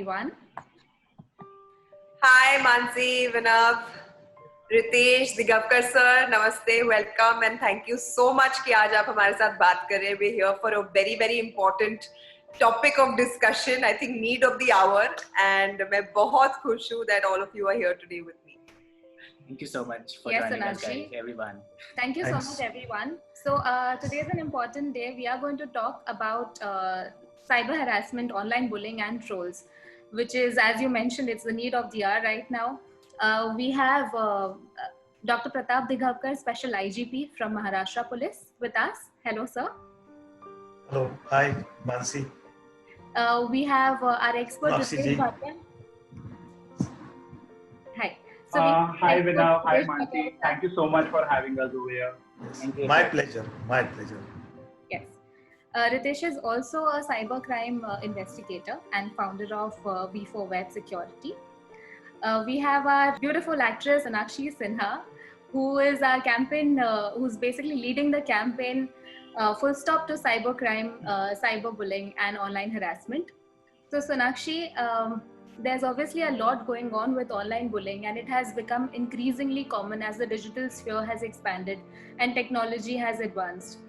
everyone. Hi, Mansi, Vinav, Ritesh, Digavkar sir, namaste, welcome and thank you so much कि आज आप हमारे साथ बात कर रहे हैं. We're here for a very, very important topic of discussion. I think need of the hour, and मैं बहुत खुश हूँ that all of you are here today with me. Thank you so much for Yes, joining us, Sonakshi. guys, everyone. Thank you Thanks. so much, everyone. So today is an important day. We are going to talk about cyber harassment, online bullying, and trolls, which is, as you mentioned, it's the need of the hour right now. We have Dr. Pratap Dighavkar, Special IGP from Maharashtra Police, with us. Hello, sir. Hello, hi, Mansi. We have our expert, Mansi Ritesh ji. Bhatia. Hi. Hi Vinav, hi Ritesh Mansi. Bhatia. Thank you so much for having us over here. Thank you. My pleasure, my pleasure. Yes. Ritesh is also a cybercrime investigator and founder of V4 Web Security. We have our beautiful actress Sonakshi Sinha, who is our campaign, who's basically leading the campaign Full Stop to Cybercrime, Cyberbullying and Online Harassment. So Sonakshi, there's obviously a lot going on with online bullying, and it has become increasingly common as the digital sphere has expanded and technology has advanced.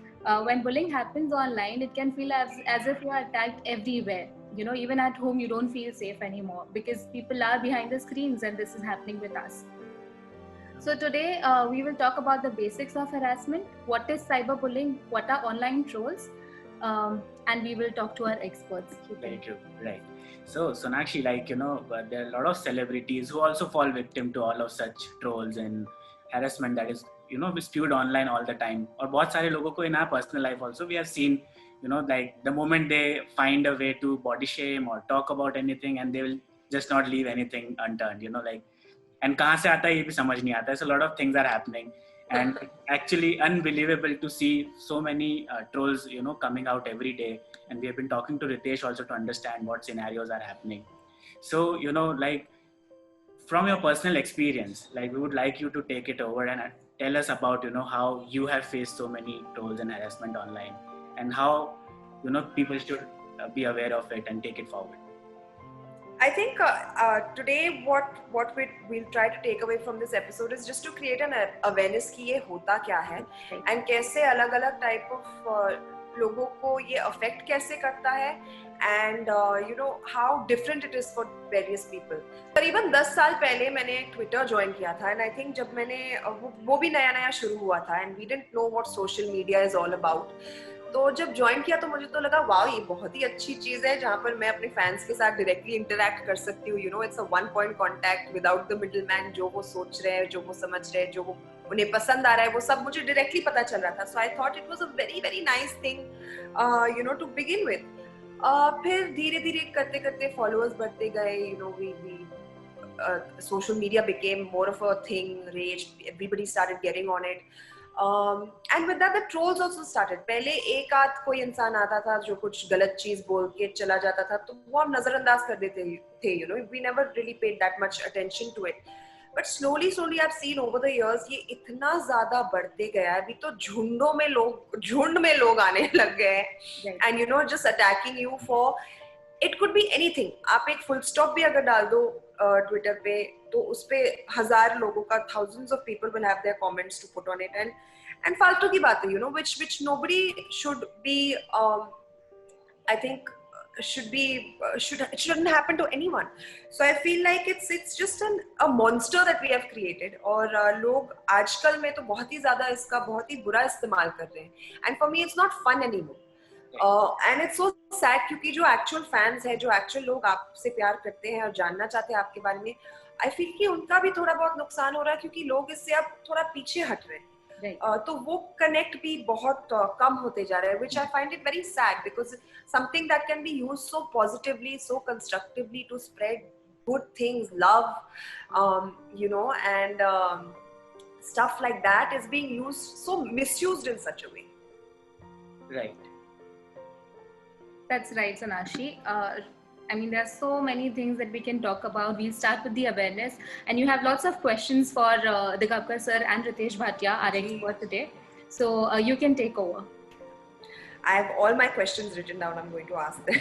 When bullying happens online, it can feel as if you are attacked everywhere. You know, even at home, you don't feel safe anymore because people are behind the screens, and this is happening with us. So today we will talk about the basics of harassment, what is cyberbullying, what are online trolls, and we will talk to our experts. Very true, right. So Sonakshi, there are a lot of celebrities who also fall victim to all of such trolls and harassment that is, spewed online all the time. Or बहुत सारे लोगों को in our personal life also we have seen, the moment they find a way to body shame or talk about anything, and they will just not leave anything unturned, and कहाँ से आता है ये भी समझ नहीं आता है. So a lot of things are happening, and actually unbelievable to see so many trolls, coming out every day. And we have been talking to Ritesh also to understand what scenarios are happening. So, from your personal experience, we would like you to take it over and tell us about, how you have faced so many trolls and harassment online, and how, people should be aware of it and take it forward. I think today what we'll try to take away from this episode is just to create an awareness कि ये होता क्या है and कैसे अलग-अलग type of लोगों को ये affect कैसे करता है and how different it is for various people. करीबन 10 साल पहले मैंने Twitter join किया था and I think जब मैंने वो भी नया शुरू हुआ था and we didn't know what social media is all about. तो जब ज्वाइन किया तो मुझे तो लगा वाह ये बहुत ही अच्छी चीज है जहाँ पर मैं अपने फैंस के साथ डायरेक्टली इंटरैक्ट कर सकती हूँ. It's a one point contact without the middle man. जो वो सोच रहे हैं, जो वो समझ रहे हैं, जो वो उन्हें पसंद आ रहा है, वो सब मुझे डायरेक्टली पता चल रहा था. So I thought it was a very very nice thing to begin with. फिर धीरे धीरे करते करते फॉलोअर्स बढ़ते गए. Social media became more of a thing, rage, everybody started getting on it. And with that the trolls also started. पहले एक आध कोई इंसान आता था जो कुछ गलत चीज बोल के चला जाता था तो वो हम नजरअंदाज कर देते थे. We never really paid that much attention to it. But slowly I've seen over the years ये इतना ज्यादा बढ़ते गया है. अभी तो झुंड में लोग आने लग गए हैं and just attacking you for it could be anything. आप एक full stop भी अगर डाल दो ट्विटर पे तो उसपे 1000 लोगों का thousands of people will have their comments to put on it and फालतू की बातें which nobody should be I think it shouldn't happen to anyone. So I feel like it's just a monster that we have created. और लोग आजकल में तो बहुत ही ज्यादा इसका बहुत ही बुरा इस्तेमाल कर रहे हैं. And for me it's not fun anymore. And it's so sad क्योंकि जो actual fans हैं, जो actual लोग आपसे प्यार करते हैं और जानना चाहते हैं आपके बारे में, I feel कि उनका भी थोड़ा बहुत नुकसान हो रहा है क्योंकि लोग इससे अब थोड़ा पीछे हट रहे हैं. तो वो connect भी बहुत कम होते जा रहे हैं, which I find it very sad because something that can be used so positively, so constructively to spread good things, love, and stuff like that is being used, so misused in such a way. Right. That's right, Sonakshi. I mean, there are so many things that we can talk about. We'll start with the awareness. And you have lots of questions for Digavkar sir and Ritesh Bhatia, our expert today. So you can take over. I have all my questions written down. I'm going to ask them.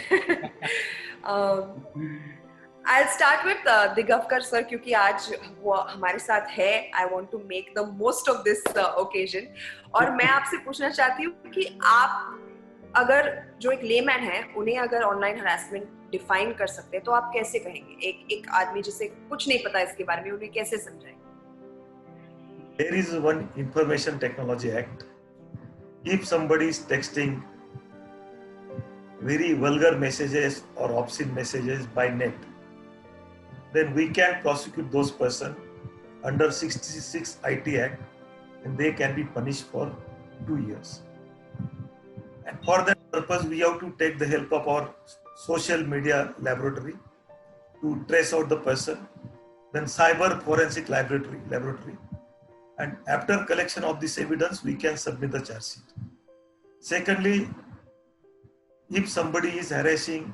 I'll start with Digavkar sir क्योंकि आज वो हमारे साथ है. I want to make the most of this occasion. और मैं आपसे पूछना चाहती हूँ कि आप अगर जो एक लेमैन है उन्हें अगर ऑनलाइन हरासमेंट डिफाइन कर सकते हैं तो आप कैसे कहेंगे? एक आदमी जिसे कुछ नहीं पता इसके बारे में उन्हें कैसे समझाएंगे? There is one Information Technology Act. If somebody is texting very vulgar messages or obscene messages by net, then we can prosecute those person under 66 IT Act, and they can be punished for 2 years. And for that purpose, we have to take the help of our social media laboratory to trace out the person, then cyber forensic laboratory. And after collection of this evidence, we can submit the charge sheet. Secondly, if somebody is harassing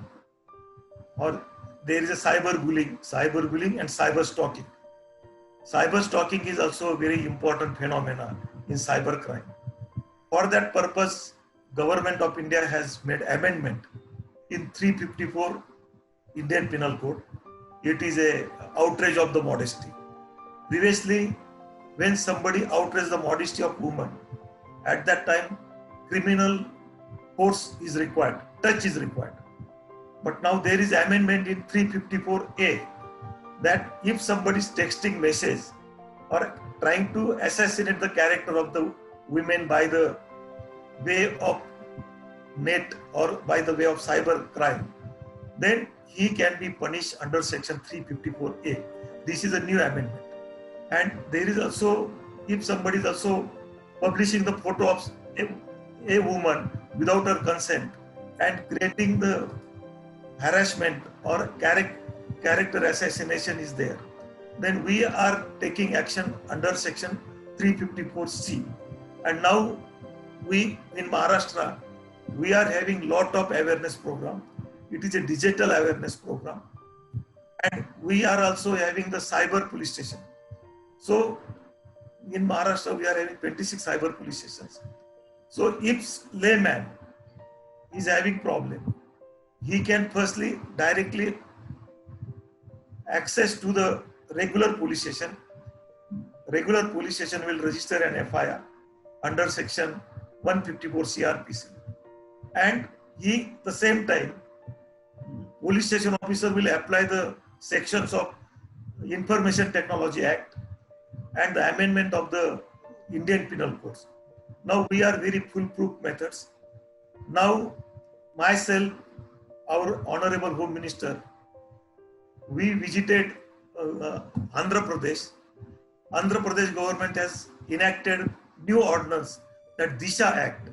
or there is a cyberbullying and cyber stalking. Cyber stalking is also a very important phenomenon in cyber crime. For that purpose, Government of India has made amendment in 354 Indian Penal Code. It is a outrage of the modesty. Previously, when somebody outrages the modesty of woman, at that time, criminal force is required, touch is required. But now there is amendment in 354A that if somebody is texting message or trying to assassinate the character of the women by the way of net or by the way of cyber crime, then he can be punished under section 354A. This is a new amendment. And there is also, if somebody is also publishing the photo of a woman without her consent and creating the harassment or character assassination is there, then we are taking action under section 354C. And now we in Maharashtra, we are having lot of awareness program. It is a digital awareness program. And we are also having the cyber police station. So in Maharashtra, we are having 26 cyber police stations. So if layman is having problem, he can firstly directly access to the regular police station. Regular police station will register an FIR under section 154 CRPC. And he, the same time, police station officer will apply the sections of Information Technology Act and the amendment of the Indian Penal Codes. Now we are very foolproof methods. Now myself, our Honorable Home Minister, we visited Andhra Pradesh. Andhra Pradesh government has enacted new ordinance, that Disha Act.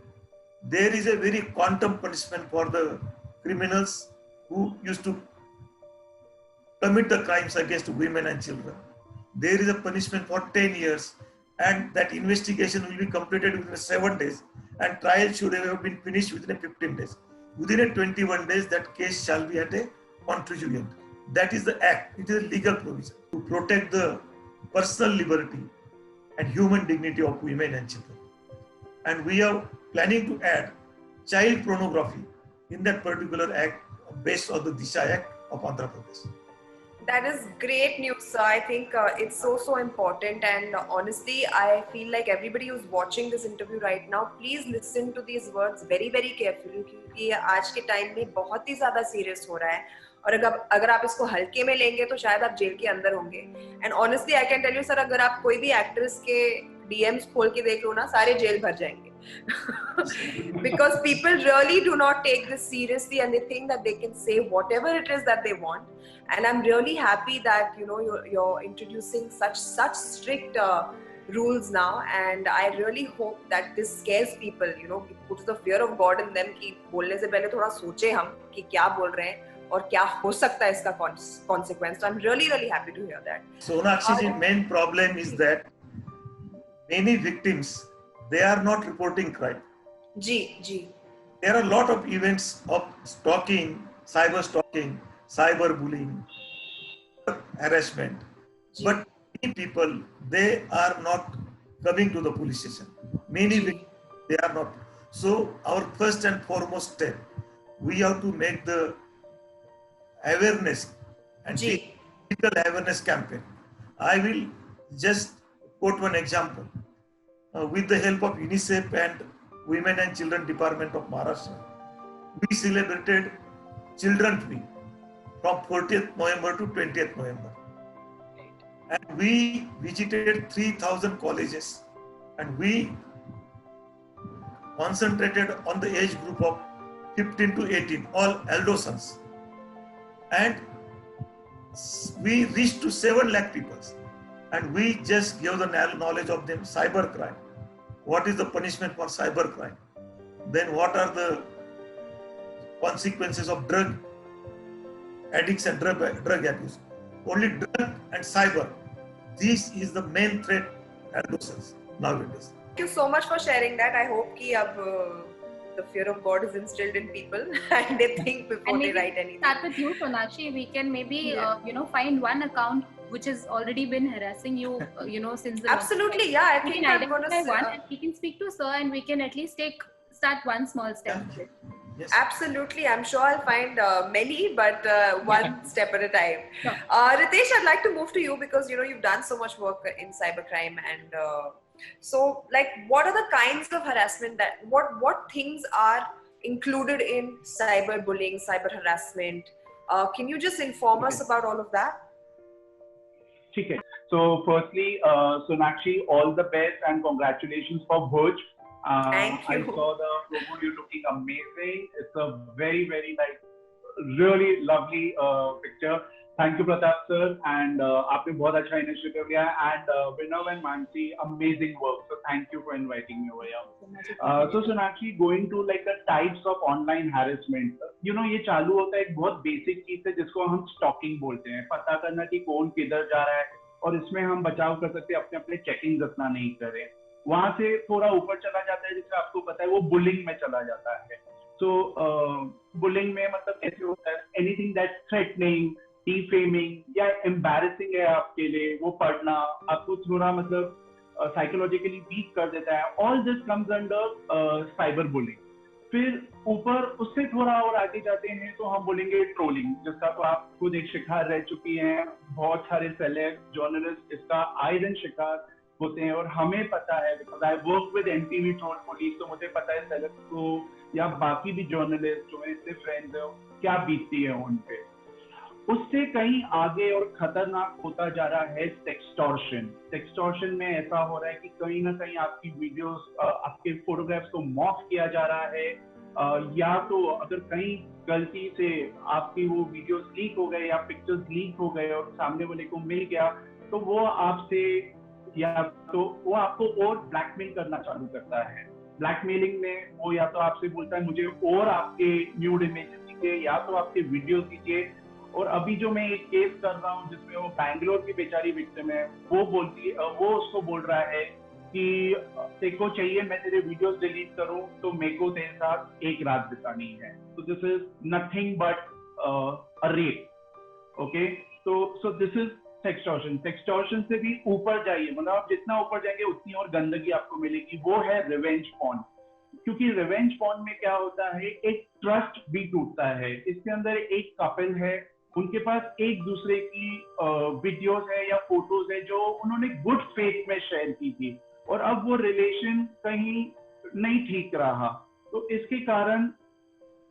There is a very quantum punishment for the criminals who used to commit the crimes against women and children. There is a punishment for 10 years, and that investigation will be completed within 7 days, and trial should have been finished within 15 days. Within 21 days, that case shall be at a contingent. That is the act. It is a legal provision to protect the personal liberty and human dignity of women and children. And we are planning to add child pornography in that particular act based on the Disha Act of Andhra Pradesh. That is great news, sir. I think it's so important, and honestly, I feel like everybody who's watching this interview right now, please listen to these words very carefully, क्योंकि आज के time में बहुत ही ज़्यादा serious हो रहा है, और अगर आप इसको हल्के में लेंगे तो शायद आप जेल के अंदर होंगे. And honestly, I can tell you, sir, अगर आप कोई भी एक्ट्रेस के DMs खोल के देख लो ना, सारे जेल भर जाएंगे. Because people really do not take this seriously, and they think that they can say whatever it is that they want. And I'm really happy that you're introducing such strict rules now, and I really hope that this scares people, puts the fear of God in them कि बोलने से पहले थोड़ा सोचे हम कि क्या बोल रहे हैं और क्या हो सकता है इसका consequence. So I'm really happy to hear that. Sonakshi ji, main problem is that many victims, they are not reporting crime. Ji. There are a lot of events of stalking, cyberbullying, harassment. But many people, they are not coming to the police station. Many victims, they are not. So our first and foremost step, we have to make the awareness and ji. digital awareness campaign. I will just quote one example. With the help of UNICEF and Women and Children Department of Maharashtra, we celebrated Children's Week from 40th November to 20th November. And we visited 3,000 colleges, and we concentrated on the age group of 15 to 18, all adolescents. And we reached to 7 lakh people. And we just gave the knowledge of them cyber crime. What is the punishment for cyber crime? Then what are the consequences of drug addiction, drug abuse? Only drug and cyber. This is the main threat adolescents nowadays. Thank you so much for sharing that. I hope कि अब the fear of God is instilled in people and they think before they write anything. Start with you, Sonakshi. We can maybe find one account which has already been harassing you, since the Absolutely, yeah. I we think can I'm gonna identify say, one, and we can speak to sir, and we can at least start one small step. Yeah. Yes. Absolutely, I'm sure I'll find many, but one step at a time. Sure. Ritesh, I'd like to move to you because you've done so much work in cybercrime, and so like, what are the kinds of harassment that what things are included in cyberbullying, cyber harassment? Can you just inform us about all of that? Okay. So firstly, Sonakshi, all the best and congratulations for Bhuj. Thank you. I saw the promo, you're looking amazing. It's a very, very really lovely picture. Thank you, Pratap sir, and आपने बहुत अच्छा initiative लिया and Vinay and Mansi, amazing work. So thank you for inviting me over here. So Sonakshi, going to like the types of online harassment. ये चालू होता है एक बहुत basic चीज है जिसको हम stalking बोलते हैं. पता करना कि कौन किधर जा रहा है और इसमें हम बचाव कर सकते हैं अपने चेकिंग जितना नहीं करें. वहां से थोड़ा ऊपर चला जाता है जिससे आपको पता है वो बुलिंग में चला जाता है. So बुलिंग में मतलब कैसे होता है? Anything that's threatening, डिफेमिंग या एम्बैरेसिंग है आपके लिए, वो पढ़ना आपको थोड़ा मतलब साइकोलॉजिकली वीक कर देता है. All this comes under cyber bullying. फिर ऊपर उससे थोड़ा और आगे जाते हैं तो हम बोलेंगे ट्रोलिंग, जिसका तो आप खुद एक शिकार रह चुकी हैं. बहुत सारे सेलेब जर्नलिस्ट इसका आए दिन शिकार होते हैं और हमें पता है, because I work with NTV troll police, तो मुझे पता है सेलेब को या बाकी भी जर्नलिस्ट जो मेरे फ्रेंड्स हैं क्या बीतती है उन पे. उससे कहीं आगे और खतरनाक होता जा रहा है सेक्सटॉर्शन. सेक्सटॉर्शन में ऐसा हो रहा है कि कहीं ना कहीं आपकी वीडियोस, आपके फोटोग्राफ्स को मॉर्फ किया जा रहा है, या तो अगर कहीं गलती से आपकी वो वीडियोस लीक हो गए या पिक्चर्स लीक हो गए और सामने वाले को मिल गया तो वो आपसे या तो वो आपको और ब्लैकमेल करना चालू करता है. ब्लैकमेलिंग में वो या तो आपसे बोलता है मुझे और आपके न्यूड इमेजेस दीजिए या तो आपके वीडियोस दीजिए. और अभी जो मैं एक केस कर रहा हूँ जिसमें वो बैंगलोर की बेचारी विक्टिम है, वो उसको बोल रहा है कि तेरे को चाहिए मैं तेरे वीडियोस डिलीट करूं तो मेरे को तेरे साथ एक रात बितानी है. तो this is nothing but a rape. Okay, so this is sextortion. Sextortion से भी ऊपर जाइए, मतलब आप जितना ऊपर जाएंगे उतनी और गंदगी आपको मिलेगी. वो है रिवेंज पॉर्न. क्योंकि रिवेंज पॉर्न में क्या होता है, एक ट्रस्ट भी टूटता है. इसके अंदर एक कपल है, उनके पास एक दूसरे की वीडियोस है या फोटोज है जो उन्होंने गुड फेथ में शेयर की थी और अब वो रिलेशन कहीं नहीं ठीक रहा. तो इसके कारण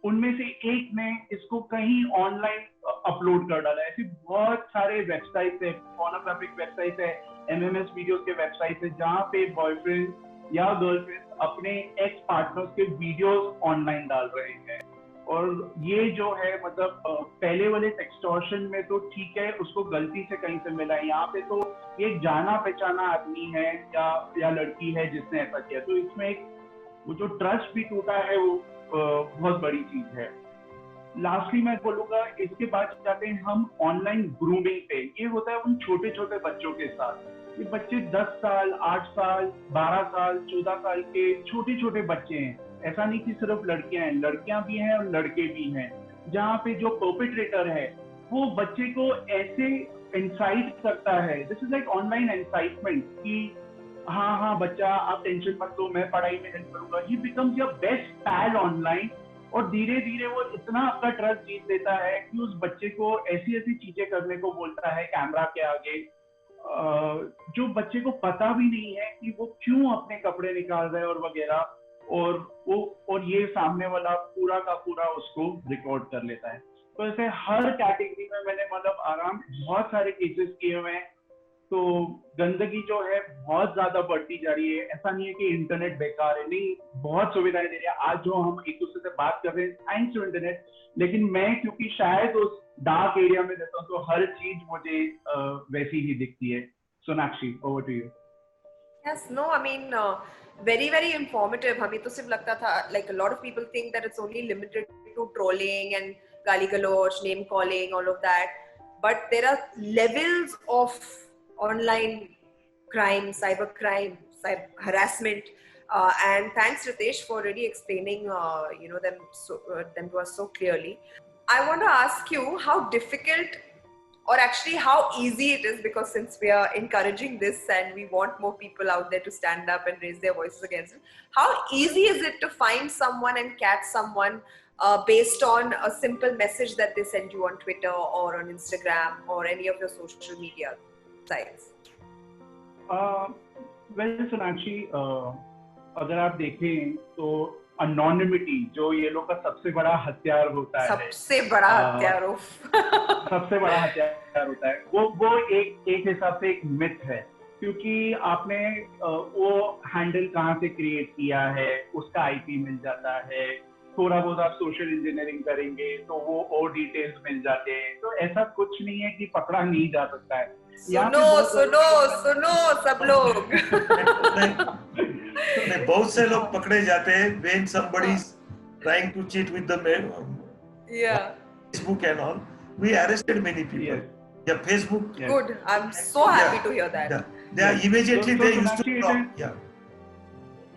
उनमें से एक ने इसको कहीं ऑनलाइन अपलोड कर डाला. ऐसे बहुत सारे वेबसाइट है, पोर्नोग्राफिक वेबसाइट है, MMS वीडियोस के वेबसाइट है जहाँ पे बॉयफ्रेंड या गर्लफ्रेंड अपने एक्स पार्टनर्स के वीडियोस ऑनलाइन डाल रहे हैं. और ये जो है मतलब पहले वाले सेक्सटॉर्शन में तो ठीक है, उसको गलती से कहीं से मिला है. यहाँ पे तो ये जाना पहचाना आदमी है या लड़की है जिसने ऐसा किया. तो इसमें एक वो जो ट्रस्ट भी टूटा है वो बहुत बड़ी चीज है. लास्टली मैं बोलूंगा, इसके बाद जाते हैं हम ऑनलाइन ग्रूमिंग पे. ये होता है उन छोटे छोटे बच्चों के साथ. ये बच्चे 10 साल, 8 साल, 12 साल, 14 साल के छोटे छोटे बच्चे हैं. ऐसा नहीं कि सिर्फ लड़कियां हैं, लड़कियां भी हैं और लड़के भी हैं. जहाँ पे जो परपेट्रेटर है वो बच्चे को ऐसे इंसाइट करता है. This is like online incitement कि हाँ बच्चा आप टेंशन मत लो, मैं पढ़ाई में हेल्प करूंगा. He becomes your best pal online और धीरे धीरे वो इतना आपका ट्रस्ट जीत लेता है कि उस बच्चे को ऐसी ऐसी चीजें करने को बोलता है कैमरा के आगे, जो बच्चे को पता भी नहीं है कि वो क्यों अपने कपड़े निकाल रहे हैं और वगैरह, और ये सामने वाला पूरा का पूरा उसको रिकॉर्ड कर लेता है। तो ऐसे हर कैटेगरी में मैंने मतलब आराम बहुत सारे केसेस किए हुए हैं। तो गंदगी जो है बहुत ज्यादा बढ़ती जा रही है। ऐसा नहीं है कि इंटरनेट बेकार है, नहीं, बहुत सुविधाएं दे रही है। आज जो हम एक दूसरे से बात कर रहे हैं थैंक्स टू इंटरनेट, लेकिन मैं क्योंकि शायद उस डार्क एरिया में रहता हूँ तो हर चीज मुझे वैसी ही दिखती है। Sonakshi, over to you. Yes, no, I mean, very, very informative. हमें तो सिर्फ लगता था, like a lot of people think that it's only limited to trolling and गाली गलौज, name calling, all of that. But there are levels of online crime, cyber crime, harassment. And thanks, Ritesh, for really explaining, them to us so clearly. I want to ask you how difficult, or actually how easy it is, because since we are encouraging this and we want more people out there to stand up and raise their voices against it, how easy is it to find someone and catch someone based on a simple message that they send you on Twitter or on Instagram or any of your social media sites? Well, Sonakshi, अगर आप देखें तो anonymity जो ये लोग का सबसे बड़ा हथियार होता है, सबसे बड़ा हथियार सबसे बड़ा हथियार होता है, वो एक हिसाब से एक मिथ है, क्योंकि आपने वो हैंडल कहाँ से क्रिएट किया है, उसका आईपी मिल जाता है, थोड़ा बहुत आप सोशल इंजीनियरिंग करेंगे तो वो और डिटेल्स मिल जाते हैं। तो ऐसा कुछ नहीं है कि पकड़ा नहीं जा सकता है। सुनो सब लोग बहुत से लोग पकड़े जाते हैं when somebody is trying to cheat with the Facebook and all. We arrested many people. Yeah, Facebook. Yes. Good. I'm so happy to hear that. They are immediately they used to block.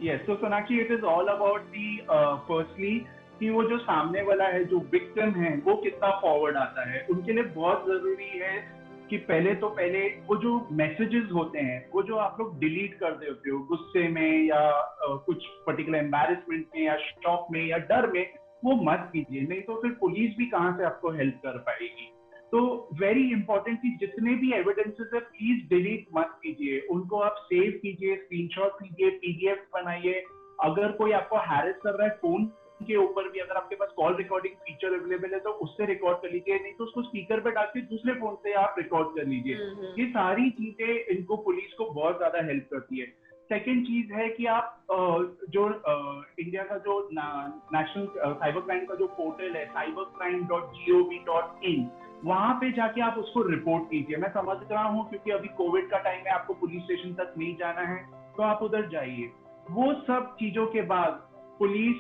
Yes. So Sonakshi, it is all about the firstly कि वो जो सामने वाला है, जो victim है, वो कितना फॉरवर्ड आता है। उनके लिए बहुत जरूरी है कि पहले वो जो मैसेजेस होते हैं, वो जो आप लोग डिलीट कर देते हो गुस्से में या कुछ पर्टिकुलर एम्बैरेसमेंट में या शॉक में या डर में, वो मत कीजिए, नहीं तो फिर पुलिस भी कहाँ से आपको हेल्प कर पाएगी। तो वेरी इंपॉर्टेंट कि जितने भी एविडेंसेस है प्लीज डिलीट मत कीजिए, उनको आप सेव कीजिए, स्क्रीनशॉट कीजिए, पीडीएफ बनाइए। अगर कोई आपको हैरेस कर रहा है फोन के ऊपर भी, अगर आपके पास कॉल रिकॉर्डिंग फीचर अवेलेबल है तो उससे रिकॉर्ड कर लीजिए, नहीं तो उसको स्पीकर पे डाल के दूसरे फोन से आप रिकॉर्ड कर लीजिए। ये सारी चीजें इनको पुलिस को बहुत ज्यादा हेल्प करती है। सेकेंड चीज है कि आप जो इंडिया का जो नेशनल साइबर क्राइम का जो पोर्टल है cybercrime.gov.in, वहां पे जाके आप उसको रिपोर्ट कीजिए। मैं समझ रहा हूँ क्योंकि अभी कोविड का टाइम है, आपको पुलिस स्टेशन तक नहीं जाना है, तो आप उधर जाइए। वो सब चीजों के बाद पुलिस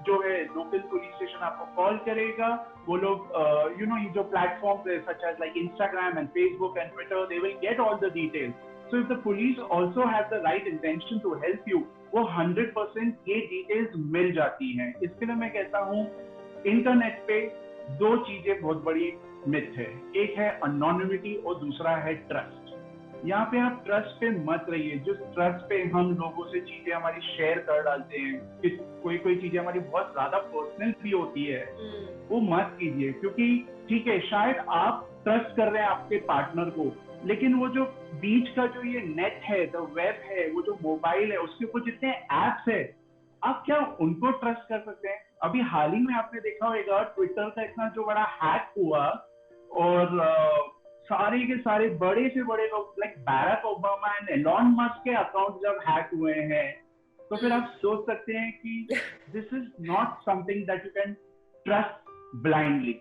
जो है लोकल पुलिस स्टेशन आपको कॉल करेगा। वो लोग ये जो प्लेटफॉर्म है such as like Instagram and Facebook and Twitter, they will get all the details. So if the police also have the right intention to help you, वो 100% ये details मिल जाती हैं। इसके लिए मैं कहता हूँ इंटरनेट पे दो चीजें बहुत बड़ी मिथ है, एक है अनोनिमिटी और दूसरा है ट्रस्ट। यहाँ पे आप ट्रस्ट पे मत रहिए। जिस ट्रस्ट पे हम लोगों से चीजें हमारी शेयर कर डालते हैं, कोई चीजें हमारी बहुत ज्यादा पर्सनल भी होती है, वो मत कीजिए। क्योंकि ठीक है शायद आप ट्रस्ट कर रहे हैं आपके पार्टनर को, लेकिन वो जो बीच का जो ये नेट है, द वेब है, वो जो मोबाइल है, उसके ऊपर जितने एप्स है, आप क्या उनको ट्रस्ट कर सकते हैं? अभी हाल ही में आपने देखा होगा ट्विटर का इतना जो बड़ा हैक हुआ और सारे के सारे बड़े से बड़े लोग like Barack Obama and Elon Musk के अकाउंट जब हैक हुए हैं, तो फिर आप सोच सकते हैं कि this is not something that you can trust blindly.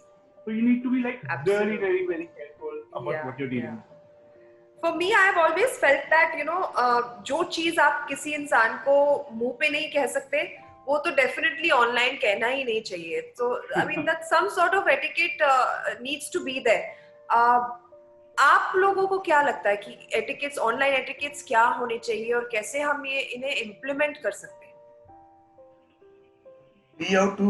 So you need to be like very, very, very careful about what you're dealing with. For me, I have always felt that जो चीज आप किसी इंसान को मुंह पे नहीं कह सकते, वो तो definitely online कहना ही नहीं चाहिए। So I mean that some sort of etiquette needs to be there. आप लोगों को क्या लगता है कि एटिकेट्स, ऑनलाइन एटिकेट्स क्या होने चाहिए और कैसे हम ये इन्हें इम्प्लीमेंट कर सकते हैं? We have to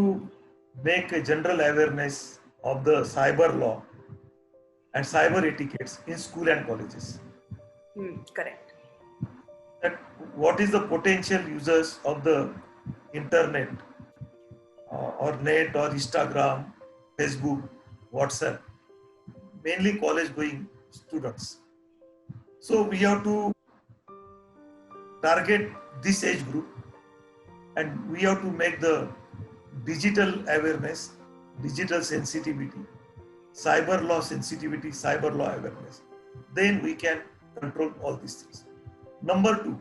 make a general awareness of the cyber law and cyber etiquettes in school and colleges. Correct. That what is the potential users of the internet or net or Instagram, Facebook, WhatsApp, mainly college going students. So we have to target this age group, and we have to make the digital awareness, digital sensitivity, cyber law sensitivity, cyber law awareness. Then we can control all these things. Number two,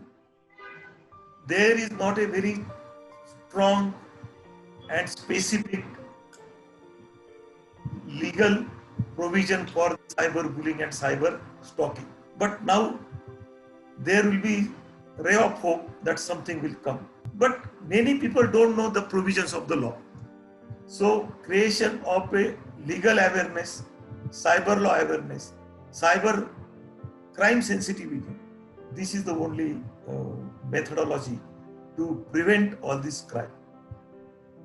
there is not a very strong and specific legal provision for cyberbullying and cyber stalking. But now there will be ray of hope that something will come. But many people don't know the provisions of the law. So creation of a legal awareness, cyber law awareness, cyber crime sensitivity, this is the only methodology to prevent all this crime.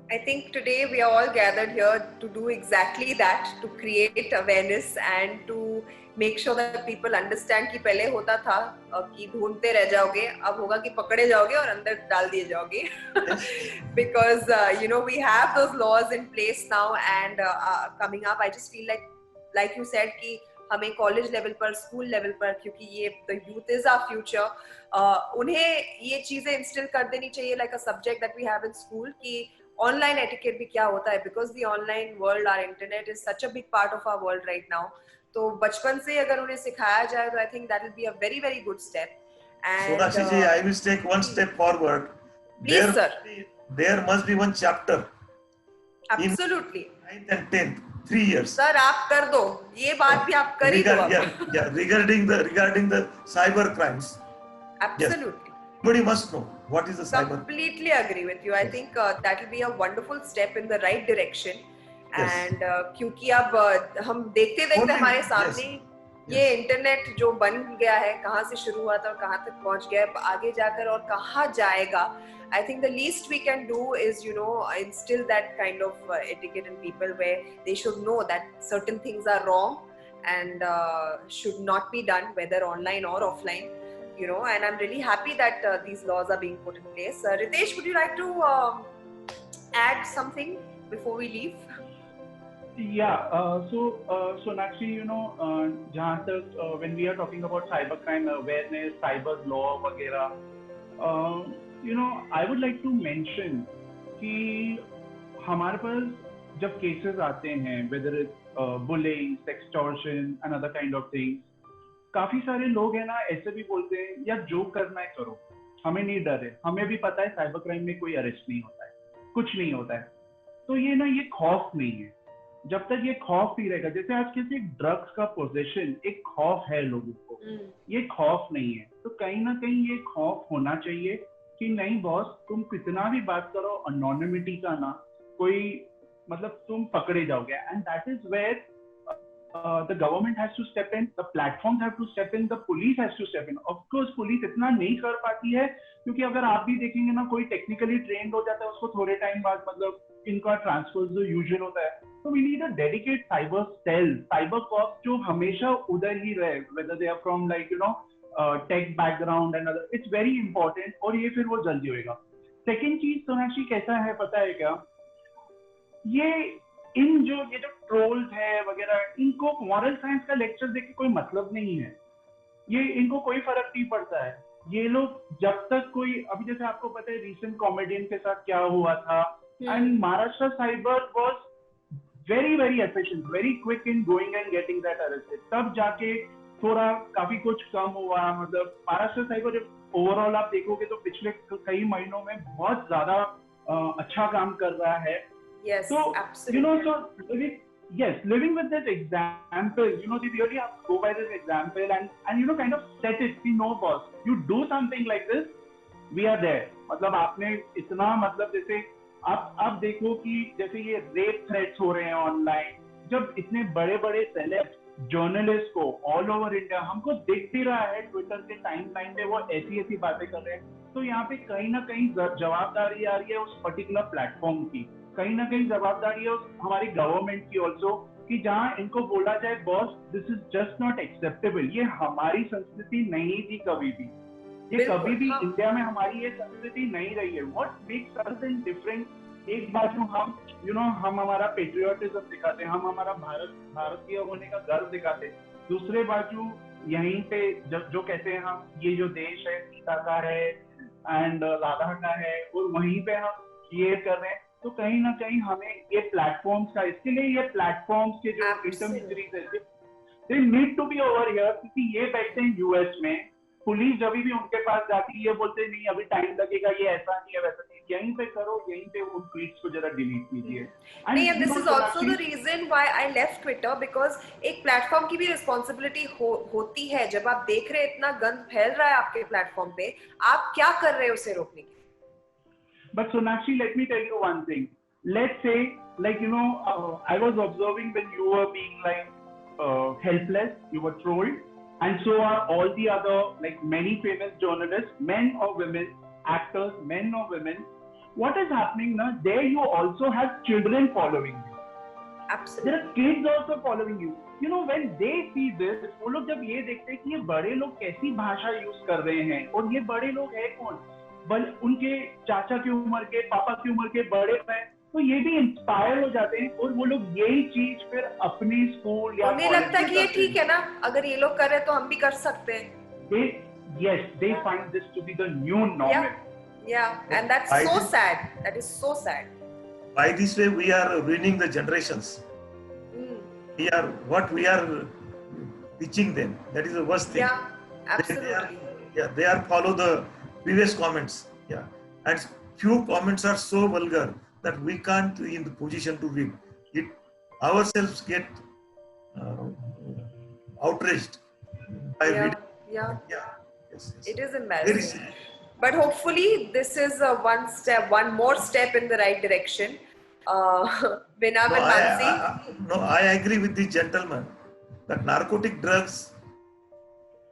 I think today we are all gathered here to do exactly that, to create awareness and to make sure that people understand कि पहले होता था कि ढूंढते रह जाओगे, अब होगा कि पकड़े जाओगे और अंदर डाल दिए जाओगे. Because we have those laws in place now, and coming up, I just feel like you said कि हमें कॉलेज लेवल पर, स्कूल लेवल पर, क्योंकि ये the youth is our future, उन्हें ये चीजें इंस्टिल कर देनी चाहिए like a subject that we have in school कि ऑनलाइन एटिकेट भी क्या होता है, because the online world, our internet is such a big part of our world right now. तो बचपन से अगर उन्हें सिखाया जाए तो I think that will be a very very good step. Sonakshi ji, I will take one step forward. Please, sir. There must be one chapter. Absolutely. In 9th and 10th, 3 years. Sir, आप कर दो, ये बात भी आप कर ही दो. Regarding the cyber crimes. Absolutely. Yes. Everybody must know what is the cyber. Completely agree with you. I think that will be a wonderful step in the right direction. Yes. And क्योंकि अब हम देखते हमारे सामने ये internet जो बन गया है, कहाँ से शुरू हुआ था और कहाँ तक पहुँच गया है, आगे जाकर और कहाँ जाएगा. I think the least we can do is, instill that kind of etiquette in people where they should know that certain things are wrong and should not be done, whether online or offline. And I'm really happy that these laws are being put in place. Ritesh, would you like to add something before we leave? Yeah, so Sonakshi, जहाँ तक when we are talking about cybercrime awareness, cyber law वगैरह, I would like to mention कि हमारे पास जब cases आते हैं, whether it's bullying, sextortion, and other kind of things, काफी सारे लोग हैं ना ऐसे भी बोलते हैं यार जो करना है करो, हमें नहीं डर है, हमें भी पता है साइबर क्राइम में कोई अरेस्ट नहीं होता है, कुछ नहीं होता है. तो ये खौफ नहीं है. जब तक ये खौफ नहीं रहेगा, जैसे आज किसी ड्रग्स का पोजेशन एक खौफ है लोगों को, ये खौफ नहीं है. तो कहीं ना कहीं ये खौफ होना चाहिए कि नहीं बॉस, तुम कितना भी बात करो अनोनिमिटी का ना, कोई मतलब तुम पकड़े जाओगे. And that is where the government has to step in, the platforms have to step in, the police has to step in. Of course police इतना नहीं कर पाती है क्योंकि अगर आप भी देखेंगे ना, कोई टेक्निकली ट्रेंड हो जाता है, उसको थोड़े टाइम बाद मतलब इनका ट्रांसफर जो यूजुअल होता है. तो we need a dedicate cyber cell, cyber cops जो हमेशा उधर ही रहे, whether they are from like tech background and other. It's very important और ये फिर वो जल्दी होएगा. सेकेंड चीज सोनाक्षी कैसा है पता है क्या, ये जो ट्रोल्स है वगैरह, इनको मॉरल साइंस का लेक्चर देख के कोई मतलब नहीं है. ये इनको कोई फर्क नहीं पड़ता है. ये लोग जब तक कोई, अभी जैसे आपको पता है रिसेंट कॉमेडियन के साथ क्या हुआ था, and Maharashtra cyber was very very efficient, very quick in going and getting that arrested. तब जाके थोड़ा काफी कुछ कम हुआ. मतलब महाराष्ट्र साइबर ओवरऑल आप देखोगे तो पिछले कई महीनों में बहुत ज्यादा अच्छा काम कर रहा है. Yes, so absolutely. Living with this example, they really have to go by this example and kind of set it. We know, boss, you do something like this, we are there. मतलब आपने इतना, मतलब जैसे आप देखो कि जैसे ये रेप थ्रेट्स हो रहे हैं ऑनलाइन, जब इतने बड़े बड़े सेलेब्स जर्नलिस्ट को ऑल ओवर इंडिया हमको दिख भी रहा है ट्विटर के टाइमलाइन पे, वो ऐसी बातें कर रहे हैं. तो यहाँ पे कहीं ना कहीं जवाबदारी आ रही है उस पर्टिकुलर प्लेटफॉर्म की, कहीं ना कहीं जवाबदारी है हमारी गवर्नमेंट की ऑल्सो, कि जहां इनको बोला जाए boss this is just not acceptable. ये हमारी संस्कृति नहीं थी कभी भी, ये कभी भी इंडिया में हमारी ये संस्कृति नहीं रही है. What makes us in different एक बाजू हम हम हमारा पेट्रियोटिज्म दिखाते हैं, हम हमारा भारतीय होने का गर्व दिखाते हैं, दूसरे बाजू यहीं पे जो कहते हैं हम ये जो देश है सीता का है एंड राधा का है, और वहीं पे हम ये कर रहे हैं, तो कहीं ना कहीं हमें ये प्लेटफॉर्म्स का, इसके लिए ये प्लेटफॉर्म्स के जो इंटरमीडियरीज है they need to be over here, क्योंकि ये बैठते हैं यूएस में, पुलिस जब भी उनके पास जाती है ये बोलते नहीं अभी टाइम लगेगा, ये ऐसा नहीं है वैसा नहीं, यहीं पे करो, यहीं पे उन ट्वीट्स को जरा डिलीट कीजिए। नहीं, and this is also the reason why I left Twitter, because एक प्लेटफॉर्म की भी रिस्पॉन्सिबिलिटी होती है। जब आप देख रहे हैं इतना गंद फैल रहा है आपके प्लेटफॉर्म पे, आप क्या कर रहे हैं उसे रोकने के लिए? But Sonakshi, let me tell you one thing. Let's say, like, I was observing when you were being like helpless, you were trolled, and so are all the other, like many famous journalists, men or women, actors, men or women. What is happening now? There you also have children following you. Absolutely. There are kids also following you. When they see this, वो लोग जब ये देखते हैं कि ये बड़े लोग कैसी भाषा यूज कर रहे हैं, और ये बड़े लोग है कौन, उनके चाचा की उम्र के, पापा की उम्र के बड़े हैं, तो ये भी इंस्पायर हो जाते हैं, और वो लोग यही चीज फिर अपने स्कूल या उन्हें लगता है कि ये ठीक है ना, अगर ये लोग कर रहे हैं तो हम भी कर सकते हैं। They find this to be the new normal. Yeah, and that's so sad. That is so sad. By this way, we are ruining the generations. What we are teaching them. That is the worst thing. Yeah, absolutely. They are follow the previous comments. Yeah, and few comments are so vulgar that we can't be in the position to read it. Ourselves get outraged by reading. Yeah. Yes. It is embarrassing. But hopefully this is one more step in the right direction. Vinam and Mansi. I agree with the gentleman that Narcotic Drugs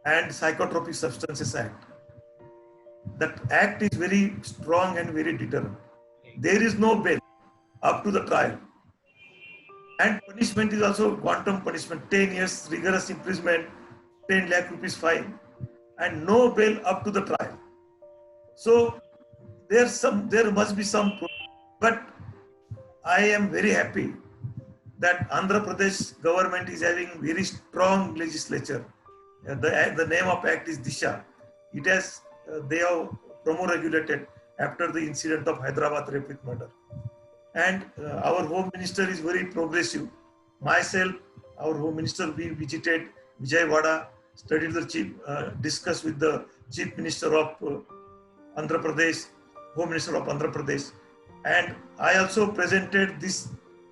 and Psychotropic Substances Act, that act is very strong and very deterrent. There is no bail up to the trial. And punishment is also quantum punishment, 10 years rigorous imprisonment, 10 lakh rupees fine, and no bail up to the trial. So there must be some, but I am very happy that Andhra Pradesh government is having very strong legislature. The name of act is Disha. It has they have promo-regulated after the incident of Hyderabad rape with murder. And our Home Minister is very progressive. Myself, our Home Minister, we visited Vijayawada, studied discussed with the Chief Minister of Andhra Pradesh, Home Minister of Andhra Pradesh. And I also presented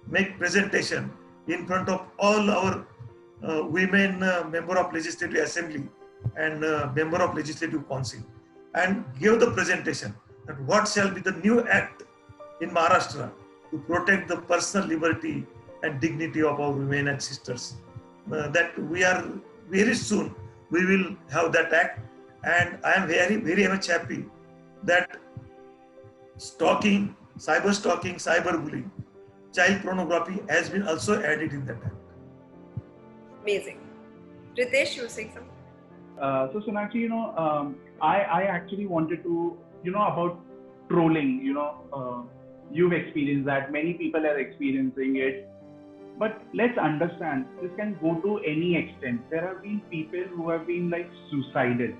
make presentation in front of all our women member of Legislative Assembly and member of Legislative Council, and gave the presentation that what shall be the new act in Maharashtra to protect the personal liberty and dignity of our women and sisters. That we are very soon we will have that act, and I am very, very much happy that stalking, cyber stalking, cyber bullying, child pornography has been also added in that act. Amazing. Ritesh, you were saying something? So Sonakshi, I actually wanted to, about trolling, you've experienced that, many people are experiencing it, but let's understand, this can go to any extent. There have been people who have been like suicidal.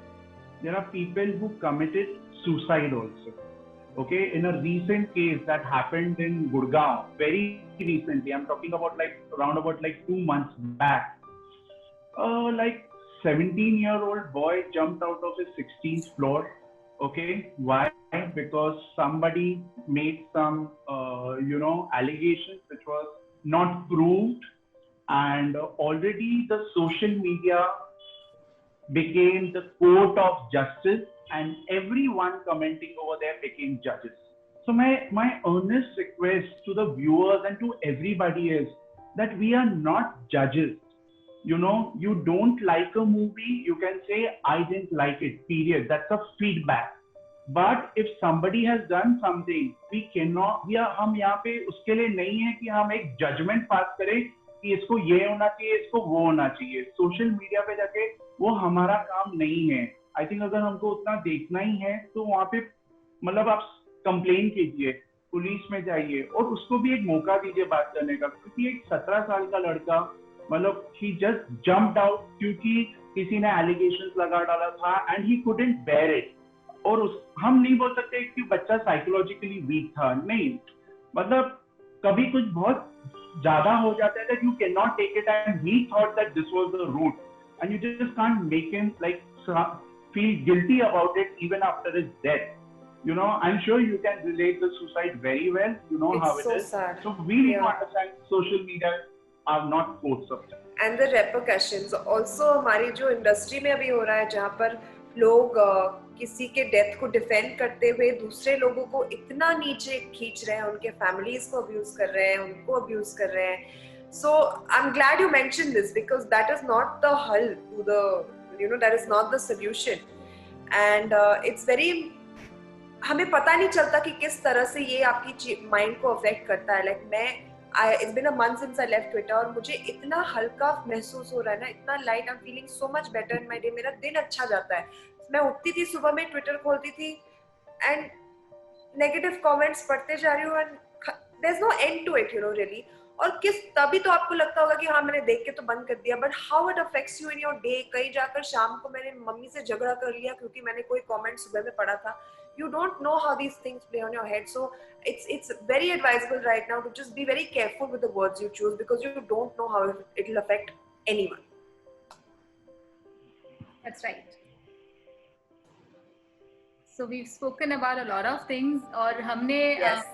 There are people who committed suicide also. Okay, in a recent case that happened in Gurgaon, very recently, I'm talking about around 2 months back, 17-year-old boy jumped out of his 16th floor. Okay, why? Because somebody made some, allegations which was not proved, and already the social media became the court of justice, and everyone commenting over there became judges. So my earnest request to the viewers and to everybody is that we are not judges. You don't like a movie, you can say, I didn't like it, period. That's a feedback. But if somebody has done something, हम यहाँ पे उसके लिए नहीं है कि हम एक जजमेंट पास करें कि इसको ये होना चाहिए, इसको वो होना चाहिए. सोशल मीडिया पे जाके वो हमारा काम नहीं है. आई थिंक अगर हमको उतना देखना ही है तो वहाँ पे आप कंप्लेन कीजिए. पुलिस में जाइए और उसको भी एक मौका दीजिए बात करने का, क्योंकि एक 17 साल का लड़का मतलब he just jumped out क्योंकि किसी ने allegations लगा डाला था and he couldn't bear it. और हम नहीं बोल सकते कि बच्चा साइकोलॉजिकली वीक था, नहीं, मतलब कभी कुछ बहुत ज्यादा हो जाता है that you cannot take it and he thought that this was the route and you just can't make him like feel guilty about it even after his death. You know, I'm sure you can relate the suicide very well. You know how it is. Sad. So we need to understand social media are not courts of time. And the repercussions also हमारी जो industry में अभी हो रहा है, जहाँ पर लोग किसी के डेथ को डिफेंड करते हुए दूसरे लोगों को इतना नीचे खींच रहे हैं, उनके फैमिलीज को अब्यूज कर रहे हैं, उनको अब्यूज कर रहे हैं. So I'm glad you mentioned this because that is not the hull to the, you know, that is not the solution. And it's very, हमें पता नहीं चलता कि किस तरह से ये आपकी माइंड को अफेक्ट करता है. Like it's been a month since I left Twitter और मुझे इतना हल्का महसूस हो रहा है ना, इतना light, I'm feeling so much better in my day. मेरा दिन अच्छा जाता है. मैं उठती थी सुबह में, ट्विटर खोलती थी एंड नेगेटिव कमेंट्स पढ़ते जा रही हूँ and there's no end to it, you know, really. और तभी तो आपको लगता होगा कि हाँ मैंने देख के तो बंद कर दिया, but how it affects you in your day. कहीं जाकर शाम को मैंने मम्मी से झगड़ा कर लिया क्योंकि मैंने कोई कमेंट सुबह में पढ़ा था. You don't know how these things play on your head, so it's very advisable right now to just be very careful with the words you choose because you don't know how it will affect anyone. That's right. So we've spoken about a lot of things और हमने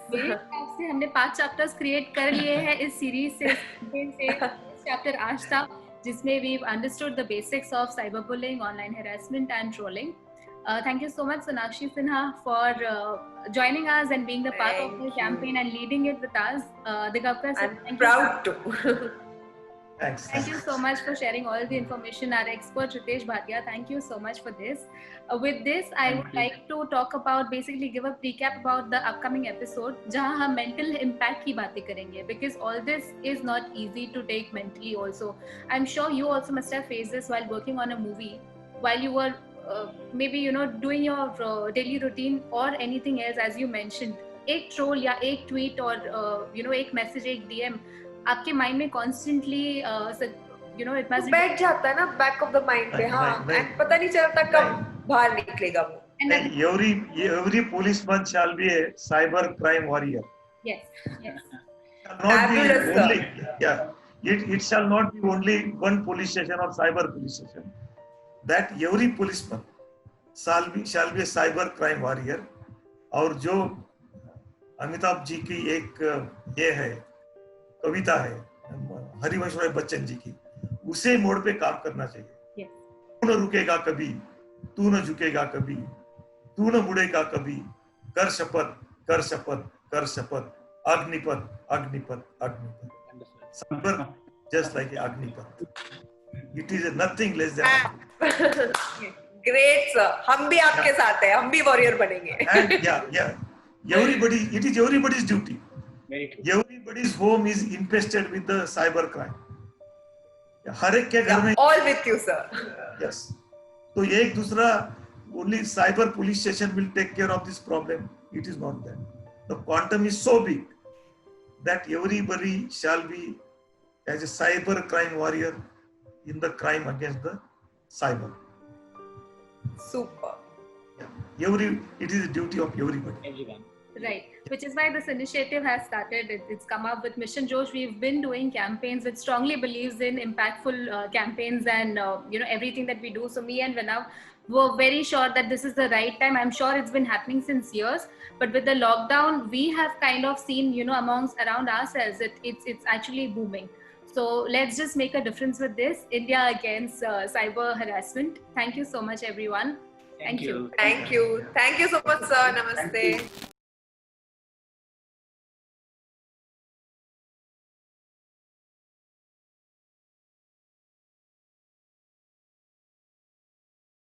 मेरे हिसाब से हमने 5 chapters create कर लिए हैं इस series से chapter आज था जिसमें we've understood the basics of cyberbullying, online harassment and trolling. Thank you so much Sonakshi Sinha for joining us and being the part of the campaign and leading it with us. Digavkar sir, I'm proud to. Thanks. Thank you so much for sharing all the information. Our expert Ritesh Bhatia, thank you so much for this. With this, I would like to talk about, basically give a recap about the upcoming episode, जहाँ हम mental impact की बातें करेंगे, because all this is not easy to take mentally also. I'm sure you also must have faced this while working on a movie, while you were maybe, you know, doing your daily routine or anything else, as you mentioned. एक troll या एक tweet और you know एक message, एक DM आपके mind में constantly you know it must बैठ जाता है ना बैक ऑफ द माइंड पे. हाँ, एंड पता नहीं चलता कब बाहर निकलेगा वो. Every policeman shall be a cyber crime warrior. Yes, yes. It shall not be only one police station or cyber police station. That every policeman shall be a cyber crime warrior. और जो अमिताभ जी की एक ये है कविता है हरिवंश राय बच्चन जी की, उसे मोड़ पे काम करना चाहिए. तू न रुकेगा कभी, तू न झुकेगा कभी, तू न मुड़ेगा कभी, कर शपथ कर शपथ कर शपथ, Agnipath Agnipath Agnipath. Cyber just like Agnipath. It is nothing less than. Great sir, हम भी आपके साथ हैं, हम भी वॉरियर बनेंगे. And everybody, it is everybody's duty. Very true. Everybody's home is infested with the cyber crime. हर एक के घर में. All with you sir. Yes. तो एक दूसरा only cyber police station will take care of this problem. It is not that. The quantum is so big that everybody shall be as a cyber crime warrior in the crime against the cyber. Super. It is a duty of everybody. Everyone. Right, which is why this initiative has started. It's come up with Mission Josh. We've been doing campaigns which strongly believes in impactful campaigns and you know everything that we do. So me and Vinav were very sure that this is the right time. I'm sure it's been happening since years, but with the lockdown, we have kind of seen, you know, around ourselves, it's actually booming. So let's just make a difference with this. India against cyber harassment. Thank you so much, everyone. Thank you. Thank you so much sir. Namaste.